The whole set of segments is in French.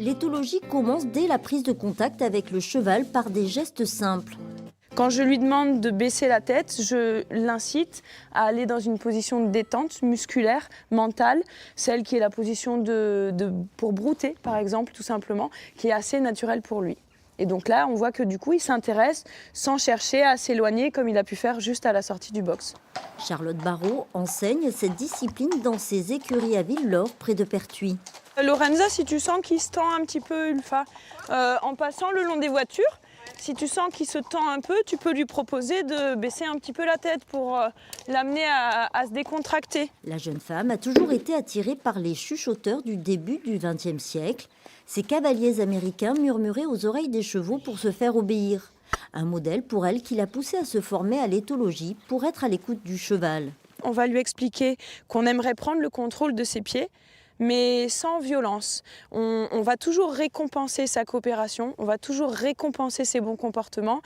L'éthologie commence dès la prise de contact avec le cheval par des gestes simples. Quand je lui demande de baisser la tête, je l'incite à aller dans une position de détente musculaire, mentale, celle qui est la position pour brouter, par exemple, tout simplement, qui est assez naturelle pour lui. Et donc là, on voit que du coup, il s'intéresse sans chercher à s'éloigner comme il a pu faire juste à la sortie du box. Charlotte Barrault enseigne cette discipline dans ses écuries à Villelaure, près de Pertuis. Lorenza, si tu sens qu'il se tend un petit peu, Ulfa, en passant le long des voitures, si tu sens qu'il se tend un peu, tu peux lui proposer de baisser un petit peu la tête pour l'amener à se décontracter. La jeune femme a toujours été attirée par les chuchoteurs du début du XXe siècle. Ces cavaliers américains murmuraient aux oreilles des chevaux pour se faire obéir. Un modèle pour elle qui l'a poussée à se former à l'éthologie pour être à l'écoute du cheval. On va lui expliquer qu'on aimerait prendre le contrôle de ses pieds, mais sans violence. On va toujours récompenser sa coopération, on va toujours récompenser ses bons comportements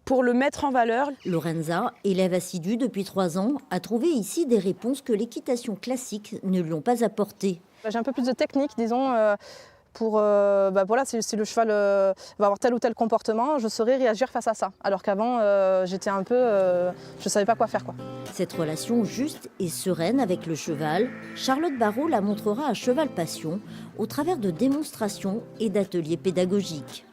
pour le mettre en valeur. Lorenza, élève assidue depuis 3 ans, a trouvé ici des réponses que l'équitation classique ne lui ont pas apportées. J'ai un peu plus de technique, disons, voilà, si le cheval va avoir tel ou tel comportement, je saurais réagir face à ça. Alors qu'avant, j'étais un peu, je savais pas quoi faire, quoi. Cette relation juste et sereine avec le cheval, Charlotte Barrault la montrera à Cheval Passion au travers de démonstrations et d'ateliers pédagogiques.